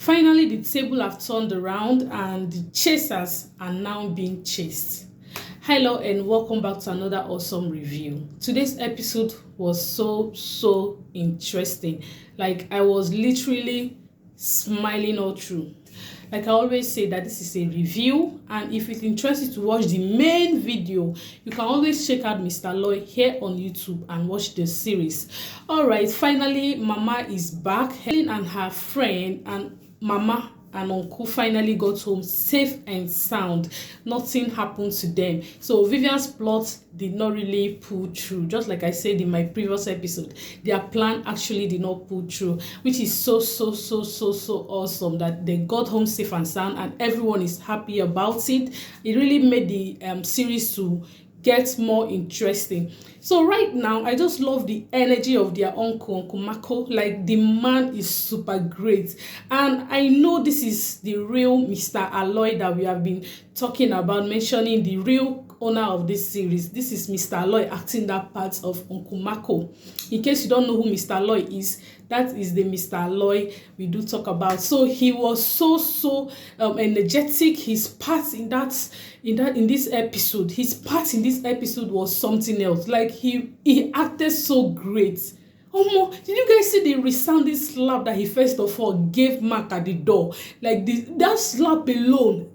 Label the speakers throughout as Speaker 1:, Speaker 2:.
Speaker 1: Finally, the table have turned around and the chasers are now being chased. Hello and welcome back to another awesome review. Today's episode was so interesting. Like, I was literally smiling all through. Like I always say that this is a review, and if it interests you to watch the main video, you can always check out Mr. Aloy here on YouTube and watch the series. Alright, finally Mama is back. Helen and her friend and Mama and Uncle finally got home safe and sound. Nothing happened to them. So Vivian's plot did not really pull through. Just like I said in my previous episode, their plan actually did not pull through, which is so awesome that they got home safe and sound and everyone is happy about it. It really made the series to get more interesting. So right now, I just love the energy of their Uncle Makco. Like, the man is super great. And I know this is the real Mr. Aloy that we have been talking about, mentioning the real owner of this series. This is Mr. Aloy acting that part of Uncle Makco. In case you don't know who Mr. Aloy is, that is the Mr. Aloy we do talk about. So he was so energetic. His part in this episode, his part in this episode was something else. Like, he acted so great. Oh, did you guys see the resounding slap that he first of all gave Mark at the door? Like, that slap alone,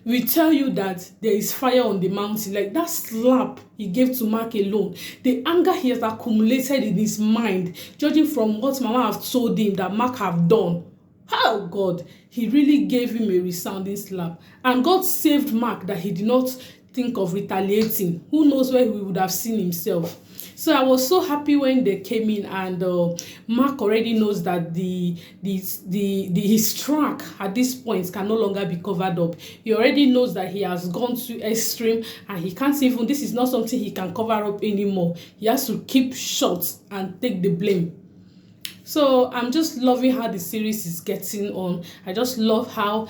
Speaker 1: will tell you that there is fire on the mountain. Like, that slap he gave to Mark alone, the anger he has accumulated in his mind, judging from what Mama have told him that Mark have done. Oh God, he really gave him a resounding slap. And God saved Mark that he did not think of retaliating. Who knows where he would have seen himself. So I was so happy when they came in, and Mark already knows that his track at this point can no longer be covered up. He already knows that he has gone to extreme and he can't even, this is not something he can cover up anymore. He has to keep short and take the blame. So I'm just loving how the series is getting on. I just love how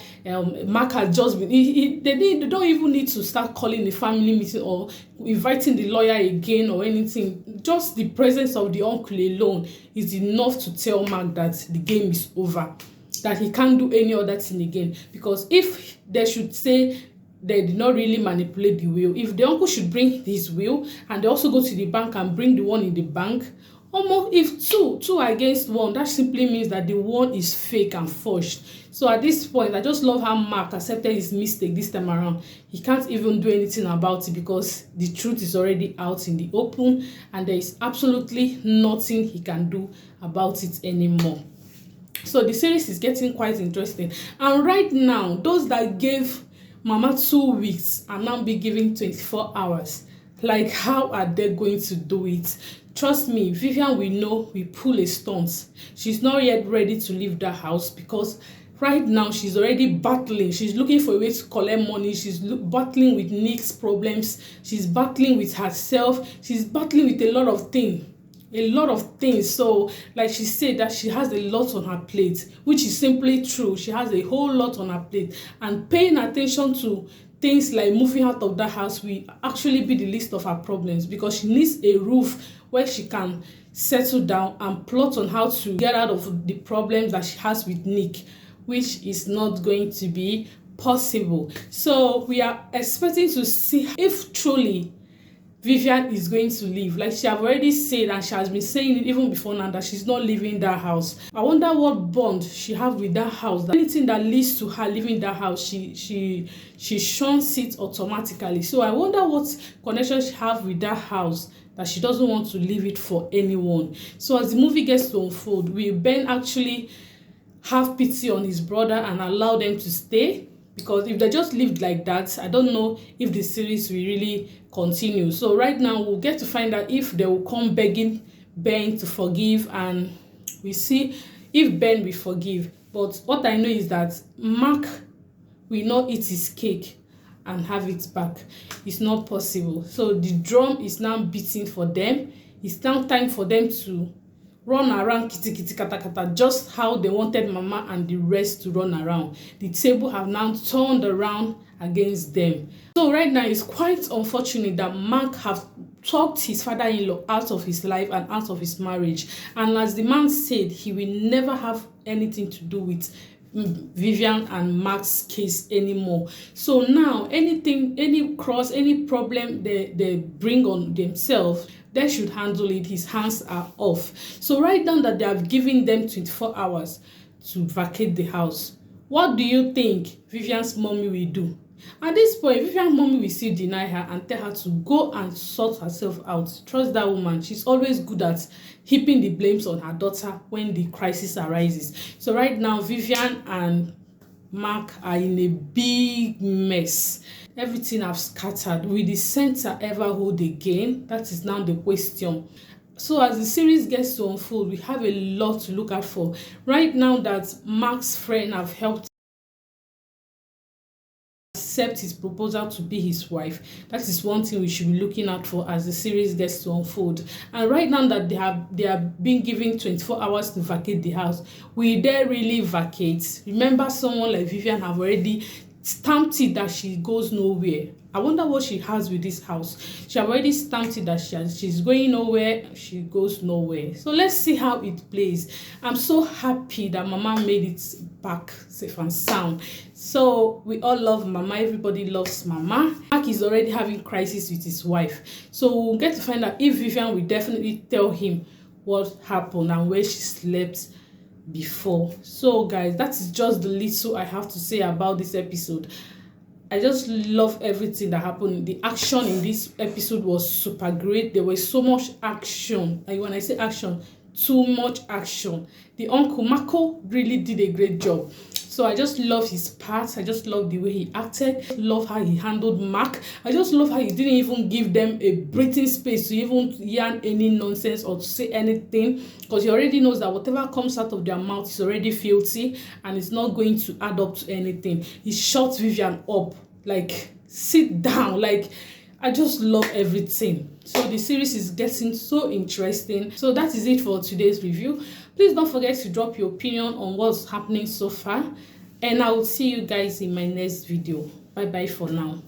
Speaker 1: Mark has just been, they don't even need to start calling the family meeting or inviting the lawyer again or anything. Just the presence of the uncle alone is enough to tell Mark that the game is over, that he can't do any other thing again. Because if they should say they did not really manipulate the will, if the uncle should bring his will and they also go to the bank and bring the one in the bank, almost if two against one, that simply means that the one is fake and forged. So at this point, I just love how Mark accepted his mistake this time around. He can't even do anything about it because the truth is already out in the open and there is absolutely nothing he can do about it anymore. So the series is getting quite interesting. And right now, those that gave Mama 2 weeks are now be giving 24 hours. Like, how are they going to do it? Trust me, Vivian, we know we pull a stunt. She's not yet ready to leave that house because right now she's already battling. She's looking for a way to collect money. She's battling with Nick's problems. She's battling with herself. She's battling with a lot of things. So, like she said, that she has a lot on her plate, which is simply true. She has a whole lot on her plate, and paying attention to things like moving out of that house will actually be the least of her problems, because she needs a roof where she can settle down and plot on how to get out of the problems that she has with Nick, which is not going to be possible. So we are expecting to see if truly Vivian is going to leave. Like, she have already said, and she has been saying it even before now, that she's not leaving that house. I wonder what bond she have with that house. Anything that leads to her leaving that house, she shuns it automatically. So I wonder what connection she have with that house that she doesn't want to leave it for anyone. So as the movie gets to unfold, will Ben actually have pity on his brother and allow them to stay? Because if they just lived like that, I don't know if the series will really continue. So right now, we'll get to find out if they will come begging Ben to forgive, and we see if Ben will forgive. But what I know is that Mark will not eat his cake and have it back. It's not possible. So the drum is now beating for them. It's now time for them to run around kitty kata kata, just how they wanted Mama and the rest to run around. The table have now turned around against them. So right now, it's quite unfortunate that Mark have talked his father-in-law out of his life and out of his marriage. And as the man said, he will never have anything to do with Vivian and Max's case anymore. So now anything, any cross, any problem they bring on themselves, they should handle it. His hands are off. So write down that they have given them 24 hours to vacate the house. What do you think Vivian's mommy will do? At this point, Vivian's mommy will still deny her and tell her to go and sort herself out. Trust that woman. She's always good at heaping the blames on her daughter when the crisis arises. So right now, Vivian and Mark are in a big mess. Everything have scattered. Will the center ever hold again? That is now the question. So as the series gets to unfold, we have a lot to look out for. Right now that Mark's friend have helped accept his proposal to be his wife, that is one thing we should be looking out for as the series gets to unfold. And right now that they are being given 24 hours to vacate the house, will they really vacate? Remember, someone like Vivian have already stamped it that she goes nowhere. I wonder what she has with this house. She already stamped it that she's going nowhere, she goes nowhere. So let's see how it plays. I'm so happy that Mama made it back safe and sound. So we all love Mama. Everybody loves Mama. Mark is already having crisis with his wife. So we'll get to find out if Vivian will definitely tell him what happened and where she slept before. So guys, that is just the little I have to say about this episode. I just love everything that happened. The action in this episode was super great. There was so much action. Like when I say action, too much action. The uncle Makco really did a great job. So I just love his part. I just love the way he acted. Love how he handled Mark. I just love how he didn't even give them a breathing space to even yarn any nonsense or to say anything, because he already knows that whatever comes out of their mouth is already filthy and it's not going to add up to anything. He shut Vivian up, like, sit down. Like, I just love everything. So the series is getting so interesting. So that is it for today's review. Please don't forget to drop your opinion on what's happening so far, and I will see you guys in my next video. Bye bye for now.